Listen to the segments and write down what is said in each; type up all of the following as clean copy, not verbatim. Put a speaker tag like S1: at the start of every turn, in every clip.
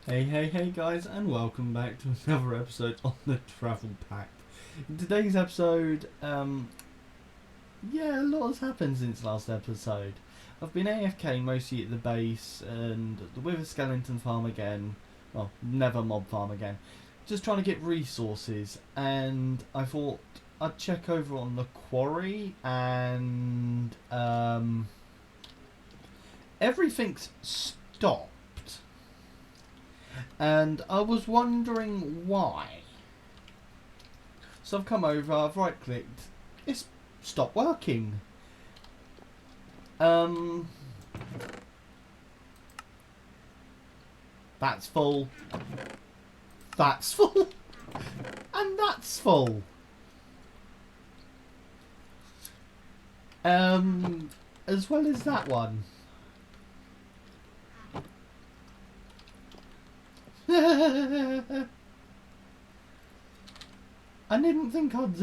S1: Hey guys, and welcome back to another episode on the Travel Pack. In today's episode, yeah, a lot has happened since last episode. I've been AFK mostly at the base and the Wither Skeleton farm again. Well, never mob farm again. Just trying to get resources, and I thought I'd check over on the quarry, and everything's stopped. And I was wondering why. So I've come over, I've right clicked, it's stopped working. That's full. That's full. And that's full. As well as that one. I didn't think I'd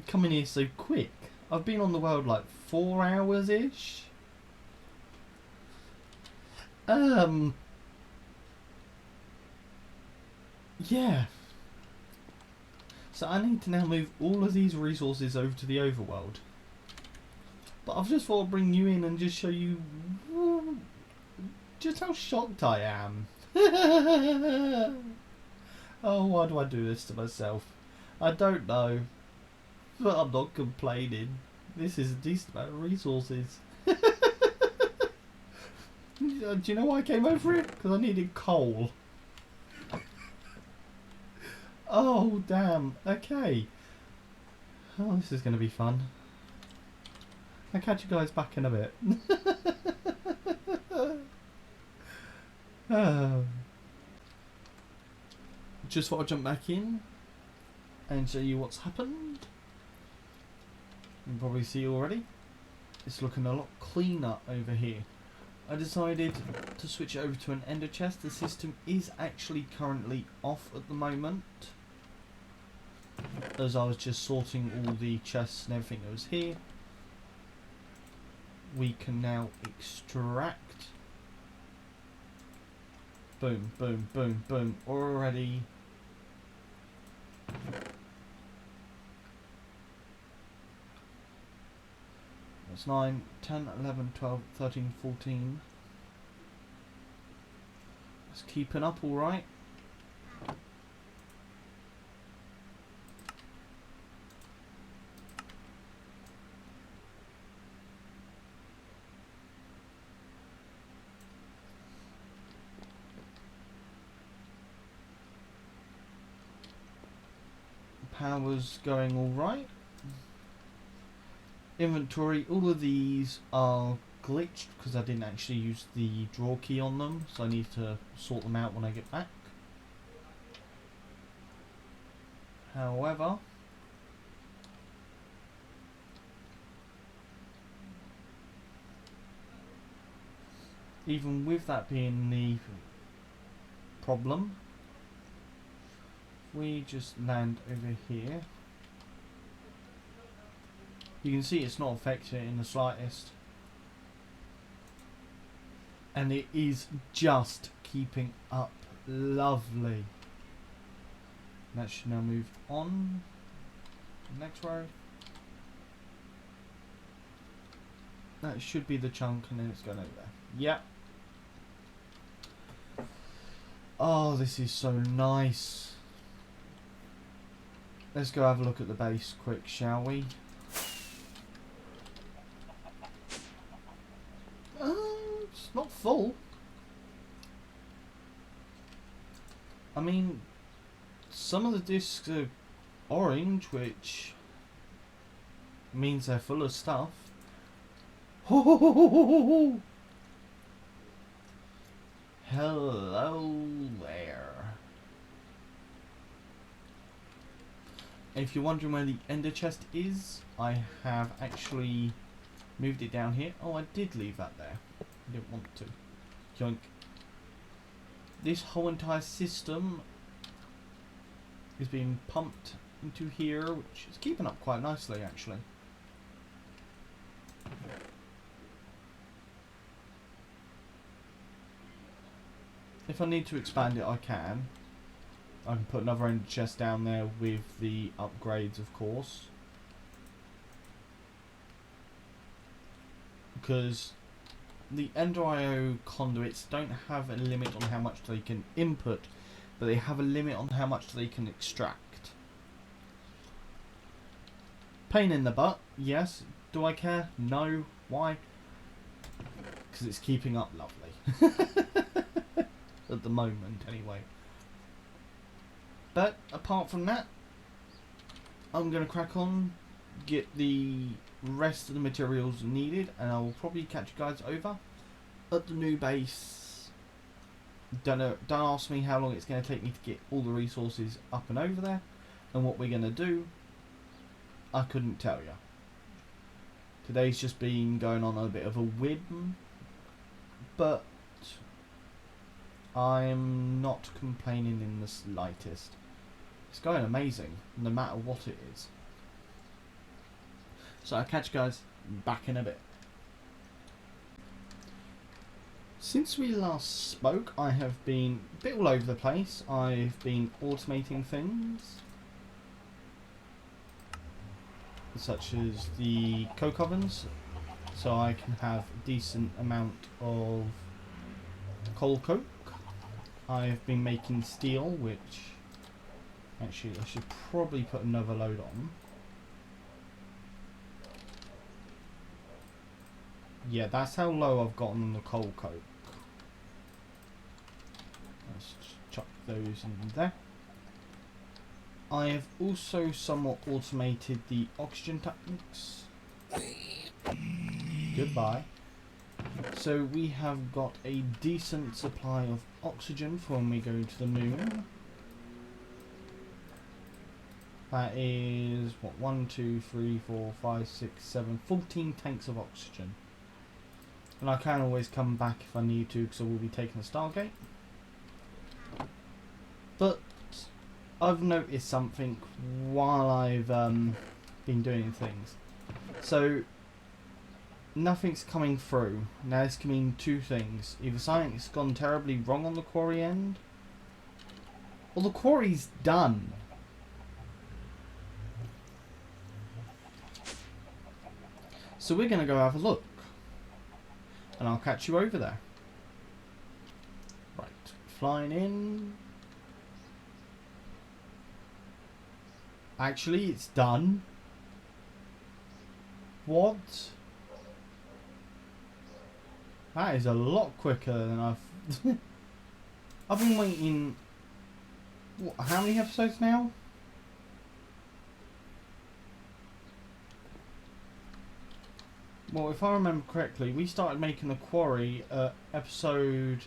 S1: come in here so quick. I've been on the world like 4 hours ish. Yeah. So I need to now move all of these resources over to the overworld. But I've just thought I'd bring you in and just show you just how shocked I am. Oh, why do I do this to myself? I don't know. But I'm not complaining. This is a decent amount of resources. Do you know why I came over here? Because I needed coal. Oh, damn. Okay. Oh, this is going to be fun. I'll catch you guys back in a bit. Just thought I'd jump back in and show you what's happened. You can probably see already. It's looking a lot cleaner over here. I decided to switch over to an ender chest. The system is actually currently off at the moment, as I was just sorting all the chests and everything that was here. We can now extract. Boom, boom, boom, boom. Already. That's 9, 10, 11, 12, 13, 14. It's keeping up alright. Power's going alright. Inventory, all of these are glitched because I didn't actually use the draw key on them, so I need to sort them out when I get back. However, even with that being the problem, we just land over here. You can see it's not affected in the slightest. And it is just keeping up lovely. That should now move on. Next row. That should be the chunk and then it's going over there. Yep. Oh, this is so nice. Let's go have a look at the base quick, shall we? It's not full. I mean, some of the discs are orange, which means they're full of stuff. Hello there. If you're wondering where the ender chest is, I have actually moved it down here. Oh, I did leave that there. I didn't want to. Yoink. This whole entire system is being pumped into here, which is keeping up quite nicely, actually. If I need to expand it, I can. I can put another ender chest down there with the upgrades, of course. Because the Ender IO conduits don't have a limit on how much they can input, but they have a limit on how much they can extract. Pain in the butt, yes. Do I care? No. Why? Because it's keeping up lovely. At the moment, anyway. But apart from that, I'm going to crack on, get the rest of the materials needed, and I will probably catch you guys over at the new base. Don't ask me how long it's going to take me to get all the resources up and over there, and what we're going to do. I couldn't tell you. Today's just been going on a bit of a whim, but I'm not complaining in the slightest. It's going amazing, no matter what it is. So I'll catch you guys back in a bit. Since we last spoke, I have been a bit all over the place. I've been automating things, such as the coke ovens, so I can have a decent amount of coal coke. I've been making steel, which actually I should probably put another load on. Yeah, that's how low I've gotten on the coal coke. Let's just chuck those in there. I have also somewhat automated the oxygen tanks. Goodbye. So we have got a decent supply of oxygen for when we go to the moon. That is, what, 1, 2, 3, 4, 5, 6, 7, 14 tanks of oxygen. And I can always come back if I need to, because I will be taking the Stargate. But I've noticed something while I've been doing things. So nothing's coming through. Now this can mean two things. Either something's gone terribly wrong on the quarry end, or the quarry's done. So we're going to go have a look. And I'll catch you over there. Right, flying in. Actually, it's done. What? That is a lot quicker than I've... I've been waiting... What, how many episodes now? Well, if I remember correctly, we started making the quarry at episode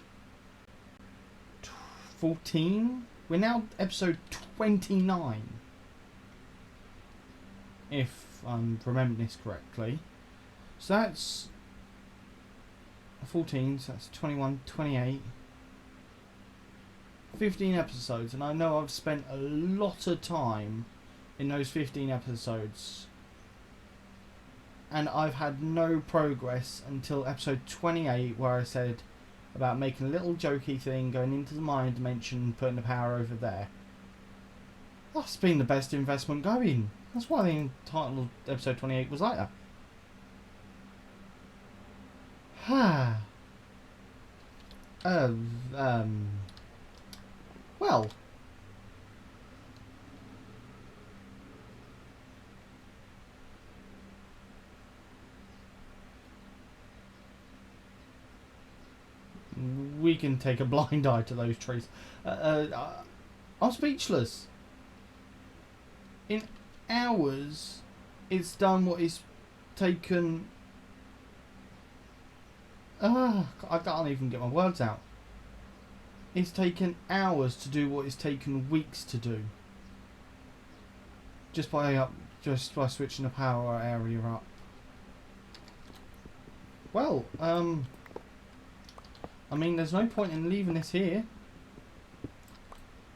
S1: 14. We're now episode 29. If I'm remembering this correctly. So that's 14, so that's 21, 28. 15 episodes, and I know I've spent a lot of time in those 15 episodes. And I've had no progress until episode 28, where I said about making a little jokey thing, going into the mine dimension, putting the power over there. That's been the best investment going. That's why the title of episode 28 was like that. Well. We can take a blind eye to those trees. I'm speechless. In hours, it's done what it's taken... I can't even get my words out. It's taken hours to do what it's taken weeks to do. Just by switching the power area up. Well, I mean, there's no point in leaving this here.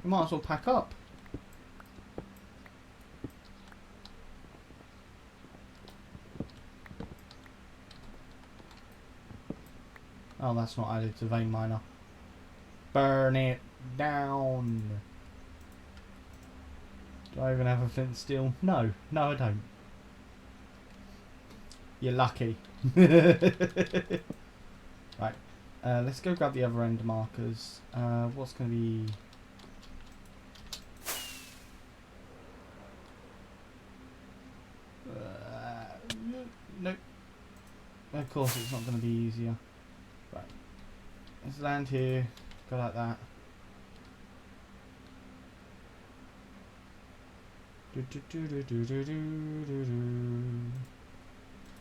S1: We might as well pack up. Oh, that's not added to vein miner. Burn it down. Do I even have a flint and steel? No. No, I don't. You're lucky. Right. Let's go grab the other end markers. What's going to be... nope. Of course it's not going to be easier. Right. Let's land here. Go like that.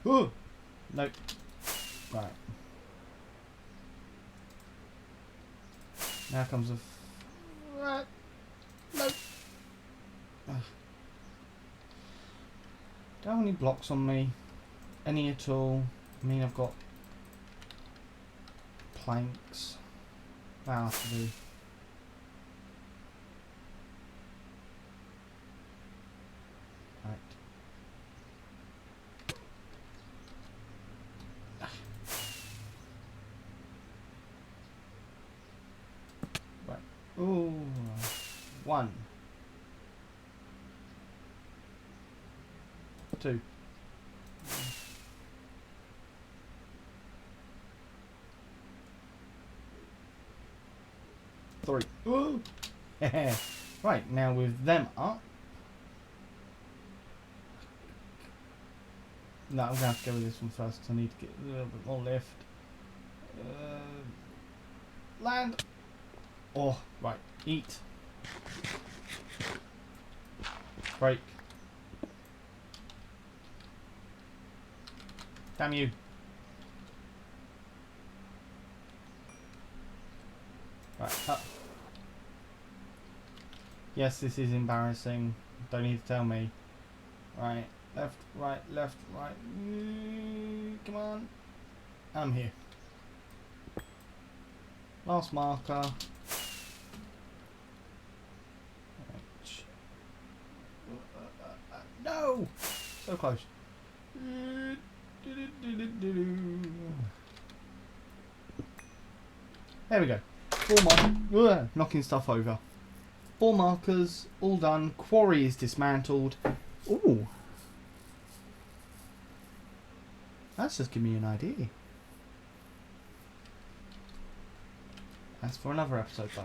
S1: Oh! Nope. Right. Now comes the... Right. Nope. Ugh. Don't have any blocks on me. Any at all. I mean, I've got planks. That'll have to do. Right. Right. Ooh. 1. 2. 3. Ooh. Right, now with them up. No, I'm going to have to go with this one first because I need to get a little bit more lift. Land. Oh, right. Eat. Break. Damn you. Right, up. Yes, this is embarrassing. Don't need to tell me. Right, left, right, left, right. Come on. I'm here. Last marker. Right. No! So close. There we go. 4 markers. Knocking stuff over. 4 markers, all done. Quarry is dismantled. Ooh. That's just giving me an idea. That's for another episode though.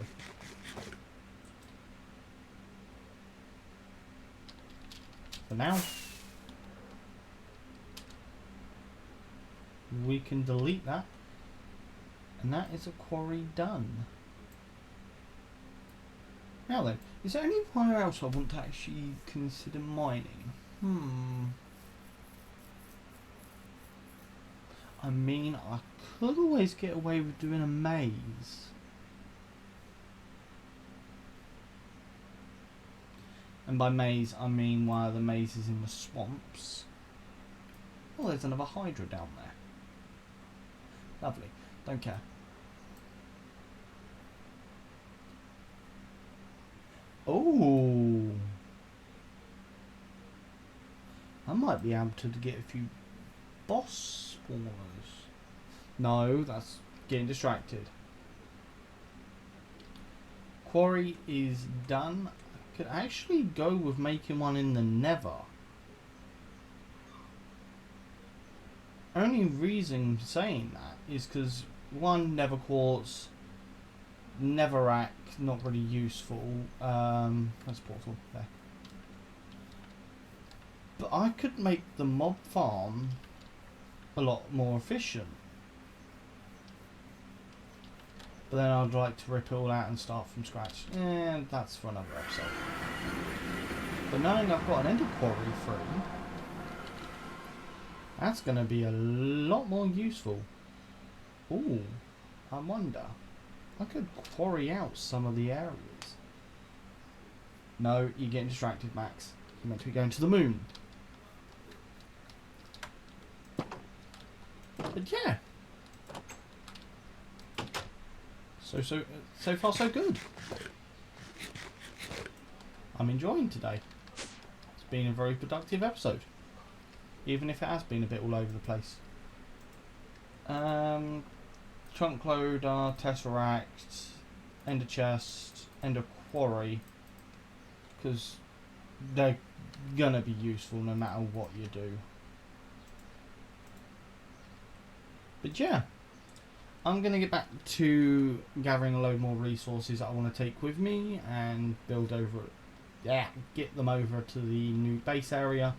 S1: For now, we can delete that. And that is a quarry done. Now then, is there anywhere else I want to actually consider mining? I mean, I could always get away with doing a maze. And by maze, I mean one of the mazes in the swamps. Oh, there's another Hydra down there. Lovely. Don't care. Oh, I might be able to get a few boss spawners. No, that's getting distracted. Quarry is done. I could actually go with making one in the Nether. Only reason saying that is because one, Nether quartz, Netherrack, not really useful. That's portal there. But I could make the mob farm a lot more efficient. But then I'd like to rip it all out and start from scratch. And that's for another episode. But knowing I've got an ender quarry free, that's going to be a lot more useful. Ooh, I wonder. I could quarry out some of the areas. No, you're getting distracted, Max. You're meant to be going to the moon. But yeah. So far so good. I'm enjoying today. It's been a very productive episode. Even if it has been a bit all over the place. Trunk loader, tesseract, ender chest, ender quarry, because they're gonna be useful no matter what you do. But yeah, I'm gonna get back to gathering a load more resources that I want to take with me and build over. Yeah, get them over to the new base area,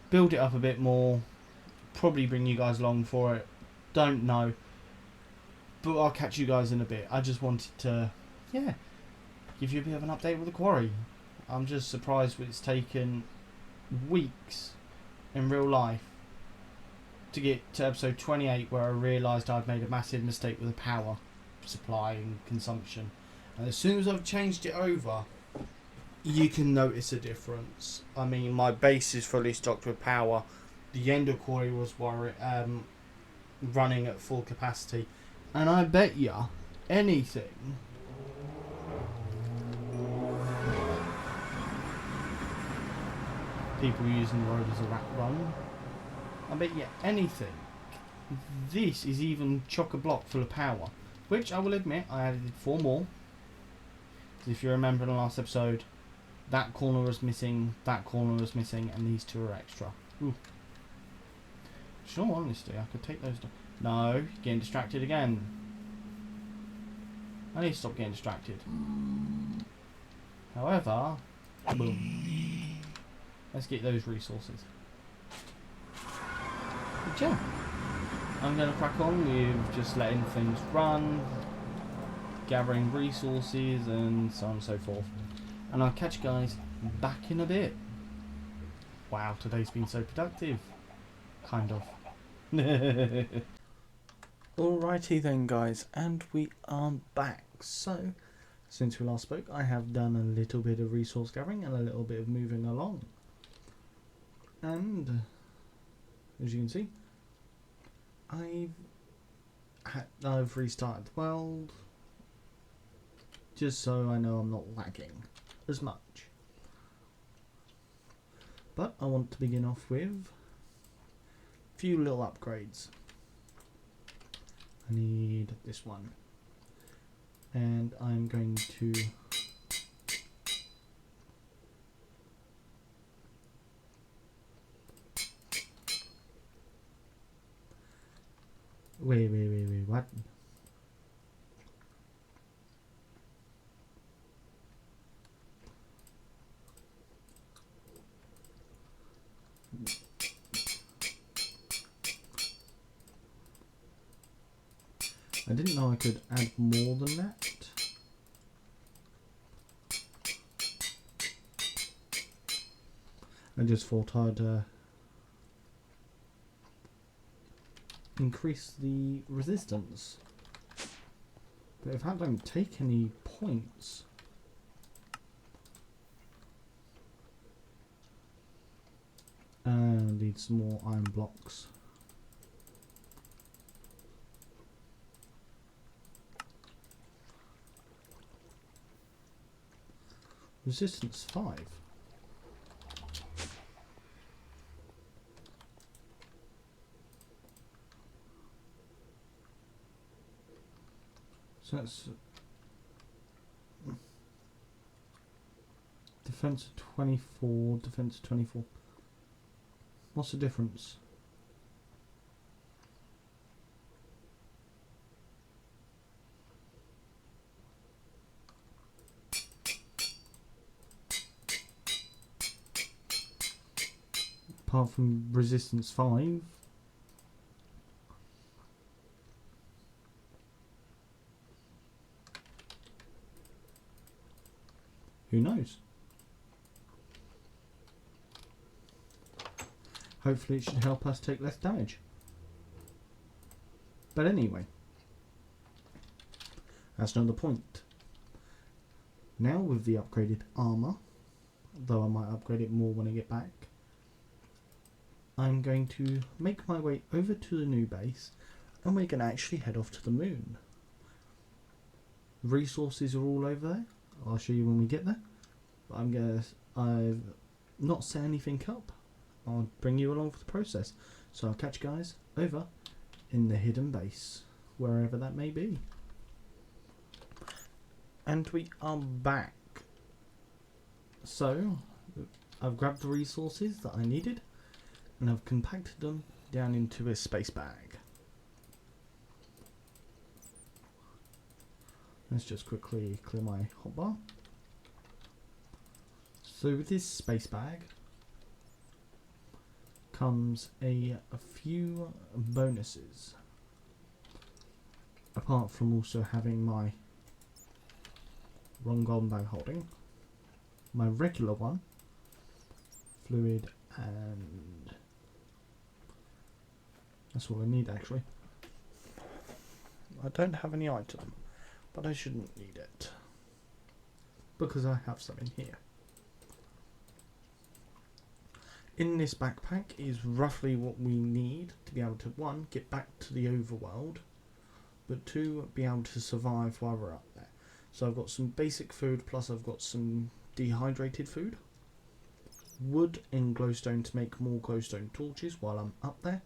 S1: build it up a bit more. Probably bring you guys along for it. Don't know, but I'll catch you guys in a bit. I just wanted to, yeah, give you a bit of an update with the quarry. I'm just surprised it's taken weeks in real life to get to episode 28, where I realised I'd made a massive mistake with the power supply and consumption. And as soon as I've changed it over, you can notice a difference. I mean, my base is fully stocked with power. The ender quarry was running at full capacity, and I bet ya anything people using the road as a rat run. I bet you anything this is even chock-a-block full of power, which I will admit I added 4 more. If you remember in the last episode, that corner was missing, that corner was missing, and these 2 are extra. Ooh. Sure, honestly, I could take those down. No, getting distracted again. I need to stop getting distracted. However, boom. Let's get those resources. But yeah, I'm going to crack on with just letting things run, gathering resources, and so on and so forth. And I'll catch you guys back in a bit. Wow, today's been so productive. Kind of. Alrighty then guys, and we are back. So, since we last spoke, I have done a little bit of resource gathering and a little bit of moving along. And, as you can see, I've restarted the world, just so I know I'm not lagging as much. But I want to begin off with a few little upgrades. I need this one, and I'm going to wait, what? I didn't know I could add more than that. I just thought I'd increase the resistance. But if I don't take any points, need some more iron blocks. Resistance 5. So that's defense 24, defense 24. What's the difference? Apart from resistance 5. Who knows? Hopefully it should help us take less damage. But anyway, that's not the point. Now with the upgraded armour, though I might upgrade it more when I get back, I'm going to make my way over to the new base, and we're going to actually head off to the moon. Resources are all over there. I'll show you when we get there. But I've not set anything up. I'll bring you along for the process. So I'll catch you guys over in the hidden base, wherever that may be. And we are back. So, I've grabbed the resources that I needed and I've compacted them down into a space bag. Let's just quickly clear my hotbar. So with this space bag comes a few bonuses. Apart from also having my wrong golden bag holding, my regular one, fluid, and that's all I need actually. I don't have any item, but I shouldn't need it because I have some in here. In this backpack is roughly what we need to be able to, one, get back to the overworld, but two, be able to survive while we're up there. So I've got some basic food, plus I've got some dehydrated food, wood and glowstone to make more glowstone torches while I'm up there.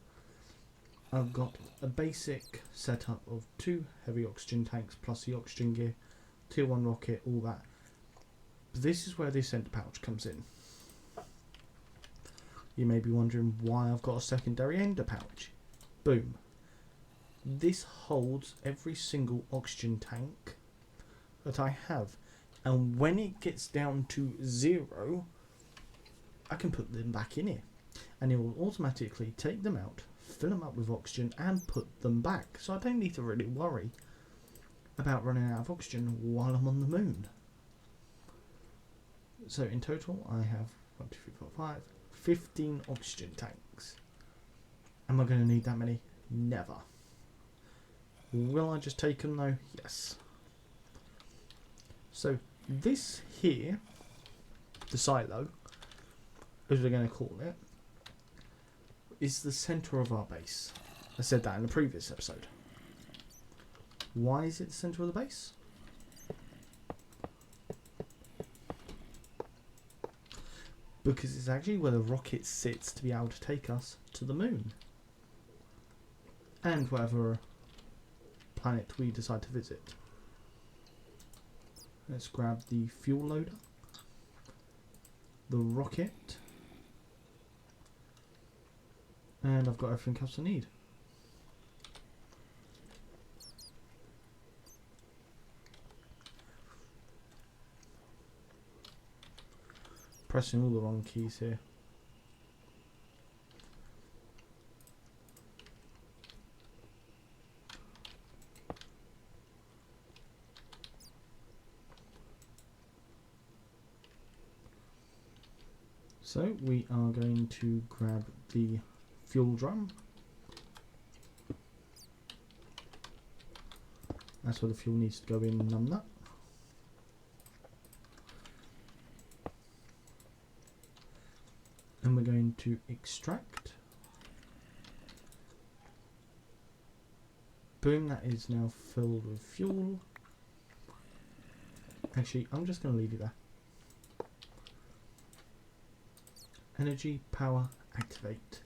S1: I've got a basic setup of 2 heavy oxygen tanks plus the oxygen gear, tier 1 rocket, all that. But this is where this ender pouch comes in. You may be wondering why I've got a secondary ender pouch. Boom. This holds every single oxygen tank that I have, and when it gets down to 0, I can put them back in here and it will automatically take them out, fill them up with oxygen and put them back, so I don't need to really worry about running out of oxygen while I'm on the moon. So in total I have 1, 2, 3, 4, 5, 15 oxygen tanks. Am I going to need that many? Never. Will I just take them though? Yes. So this here, the silo, as we're going to call it, is the centre of our base. I said that in the previous episode. Why is it the centre of the base? Because it's actually where the rocket sits to be able to take us to the moon. And whatever planet we decide to visit. Let's grab the fuel loader, the rocket, and I've got everything else I need. Pressing all the wrong keys here. So we are going to grab the fuel drum. That's where the fuel needs to go in, numbnut. And we're going to extract. Boom, that is now filled with fuel. Actually, I'm just going to leave it there. Energy, power, activate.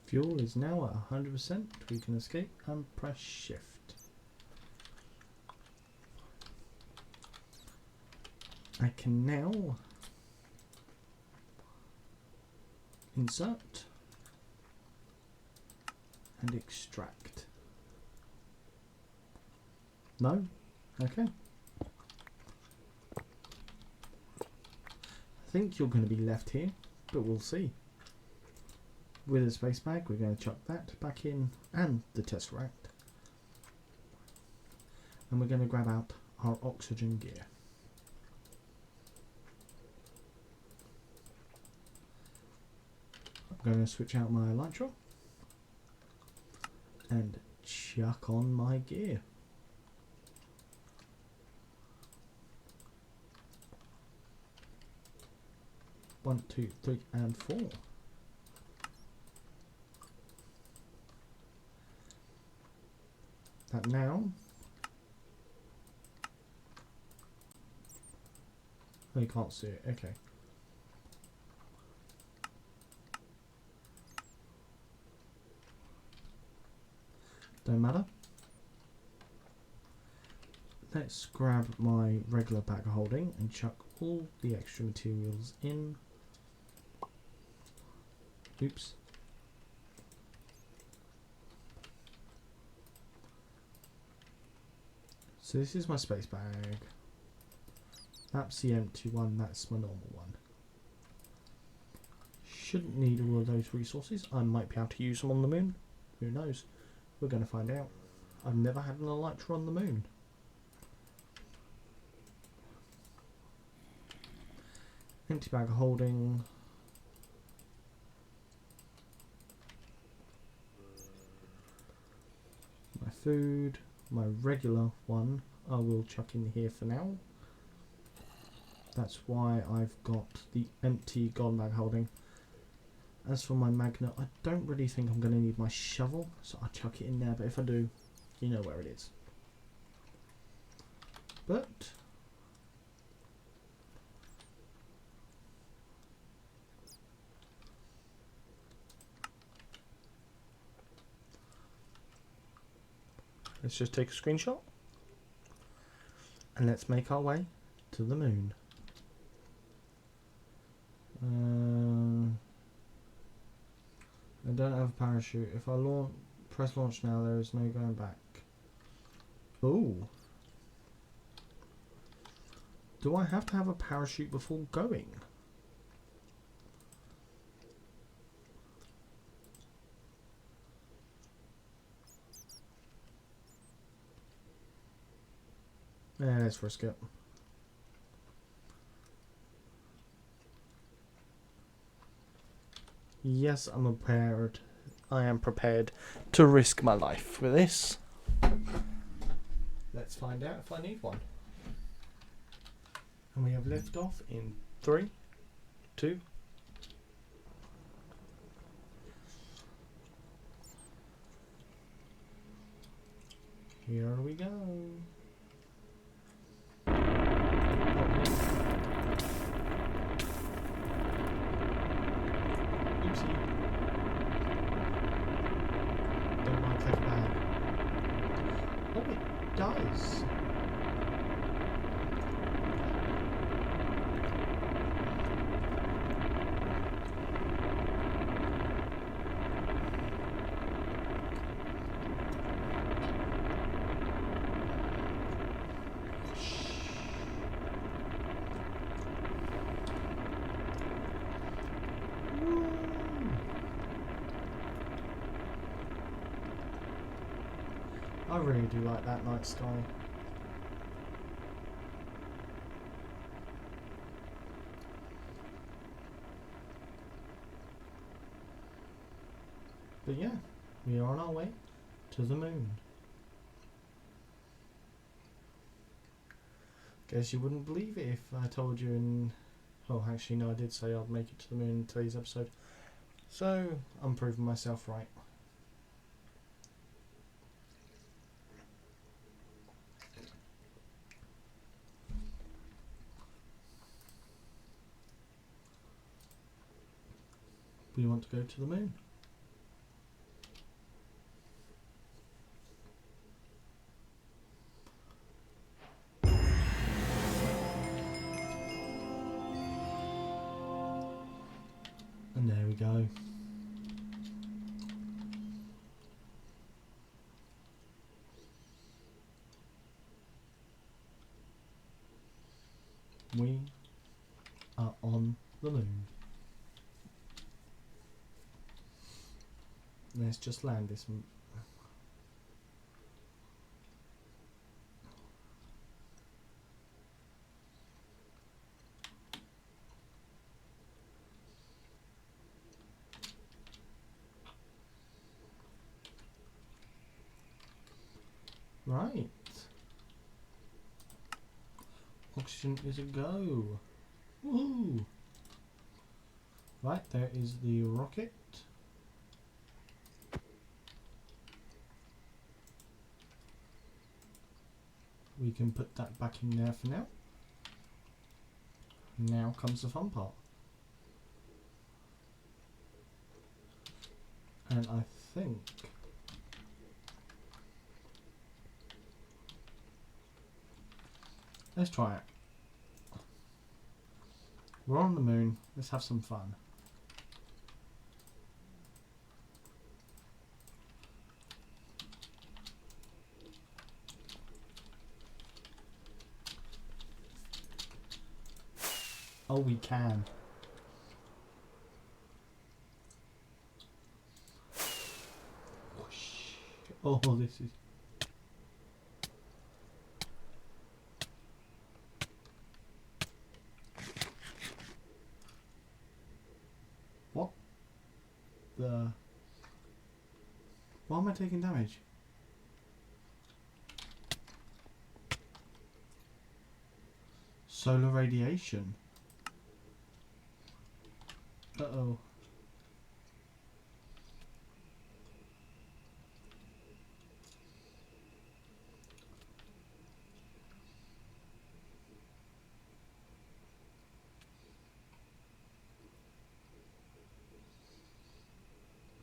S1: Fuel is now at 100%. We can escape and press shift. I can now insert and extract. No? Okay. I think you're going to be left here, but we'll see. With a space bag, we're going to chuck that back in and the tesseract. And we're going to grab out our oxygen gear. I'm going to switch out my elytra and chuck on my gear. 1, 2, 3, and 4. that now. Oh, you can't see it. Okay. Don't matter. Let's grab my regular bag of holding and chuck all the extra materials in. Oops. So this is my space bag. That's the empty one, that's my normal one. Shouldn't need all of those resources. I might be able to use them on the moon. Who knows? We're going to find out. I've never had an elytra on the moon. Empty bag of holding. My food. My regular one I will chuck in here for now. That's why I've got the empty golden bag holding. As for my magnet, I don't really think I'm going to need my shovel, so I'll chuck it in there, but if I do, you know where it is. But let's just take a screenshot and let's make our way to the moon. I don't have a parachute. If I press launch now, there is no going back. Ooh. Do I have to have a parachute before going? Yeah, let's risk it. Yes, I'm prepared. I am prepared to risk my life with this. Let's find out if I need one. And we have liftoff in 3, 2. Here we go. Oopsie. Don't want to take it back. Oh, it does. I really do like that night sky. But yeah, we are on our way to the moon. Guess you wouldn't believe it if I told you in... Oh, actually no, I did say I'd make it to the moon in today's episode. So, I'm proving myself right. We want to go to the moon. And there we go. We are on the moon. Let's just land this. Right. Oxygen is a go. Woohoo! Right, there is the rocket. we can put that back in there for now. Now comes the fun part. And I think let's try it. We're on the moon, let's have some fun. Oh, we can. Whoosh. Oh, this is... What the... Why am I taking damage? Solar radiation. Uh-oh.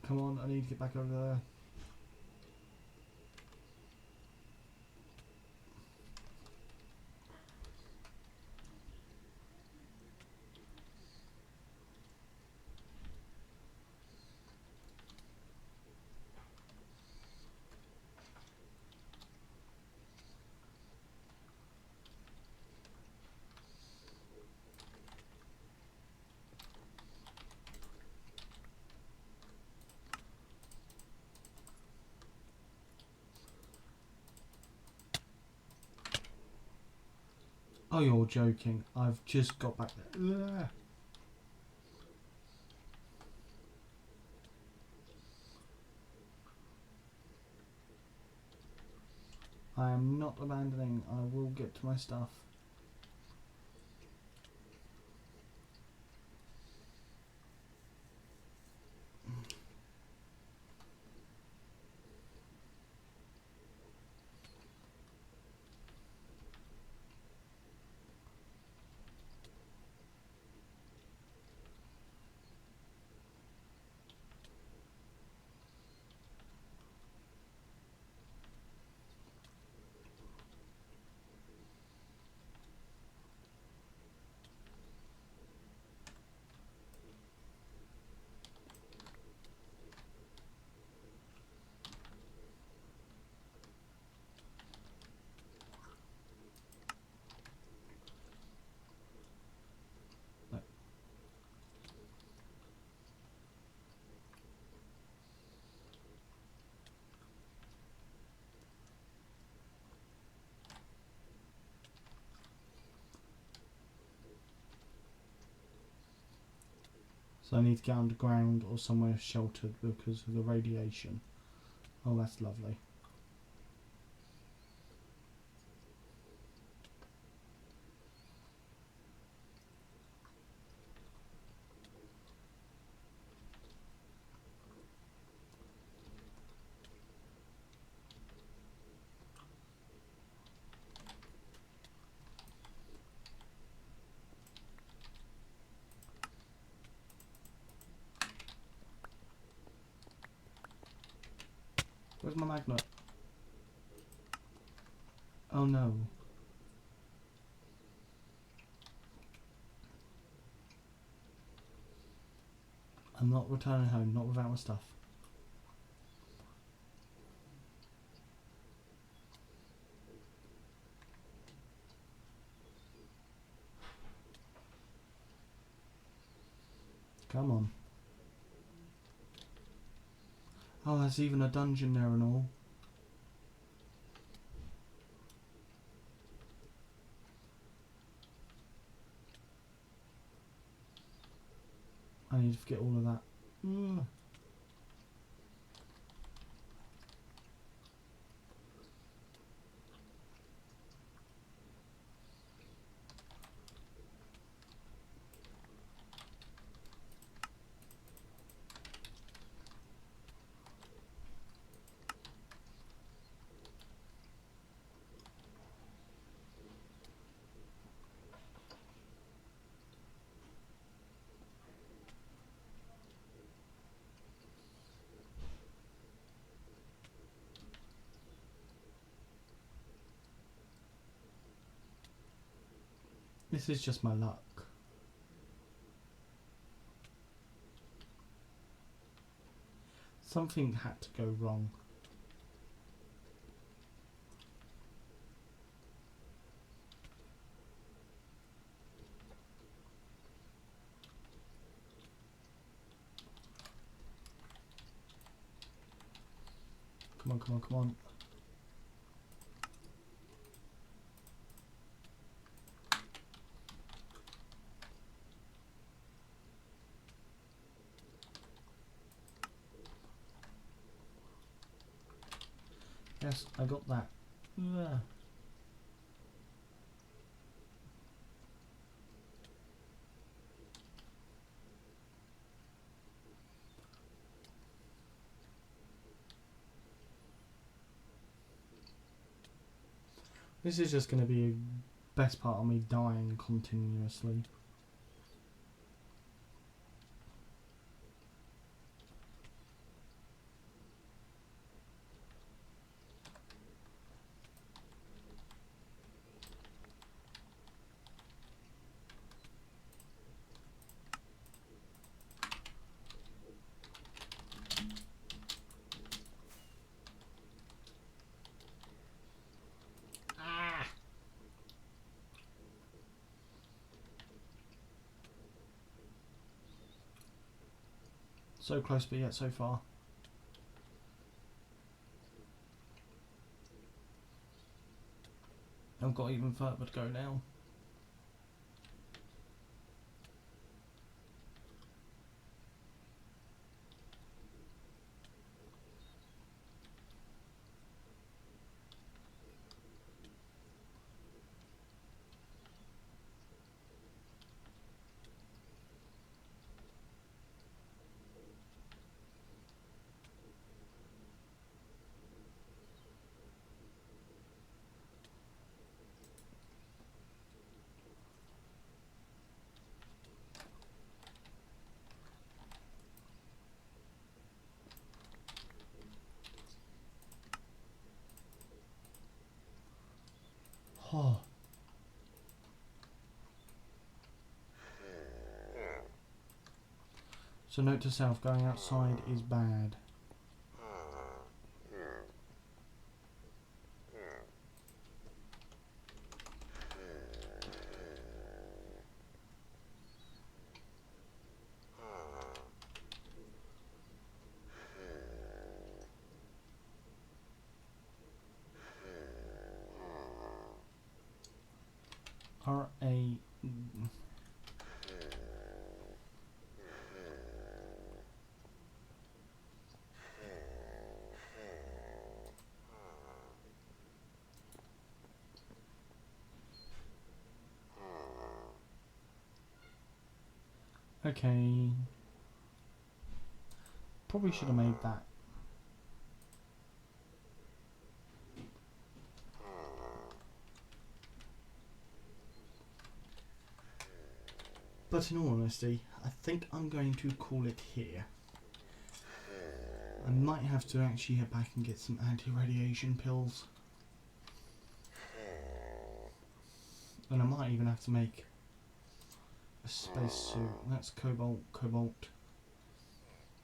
S1: Come on, I need to get back over there. Oh, you're joking. I've just got back there. Ugh. I am not abandoning. I will get to my stuff. So I need to get underground or somewhere sheltered because of the radiation. Oh, that's lovely. Where's my magnet? Oh no. I'm not returning home, not without my stuff. Come on. Oh, there's even a dungeon there and all. I need to forget all of that. Ugh. This is just my luck. Something had to go wrong. Come on, come on, come on. Yes, I got that. Ugh. This is just going to be a best part of me dying continuously. So close, but yet so far. I've got even further to go now. Oh. So note to self, going outside is bad. R-A... Okay. Probably should have made that. But in all honesty, I think I'm going to call it here. I might have to actually head back and get some anti-radiation pills. And I might even have to make a spacesuit. That's cobalt,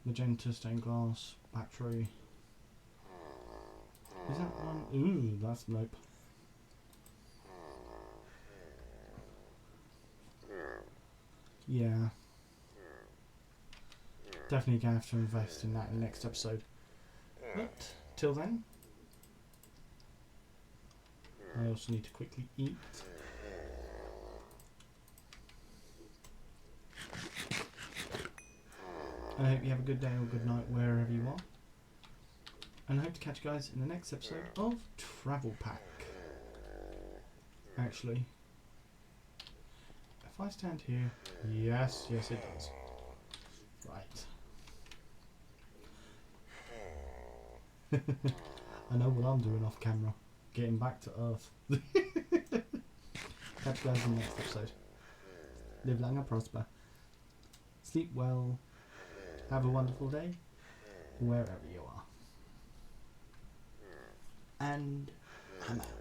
S1: magenta, stained glass, battery. Is that one? Ooh, that's nope. Yeah. Definitely gonna have to invest in that in the next episode. But till then, I also need to quickly eat. I hope you have a good day or good night wherever you are. And I hope to catch you guys in the next episode of Travel Pack. Actually, if I stand here, yes it does. Right. I know what I'm doing off camera. Getting back to Earth. Catch you guys in the next episode. Live long and prosper. Sleep well. Have a wonderful day. Wherever you are. And I'm out.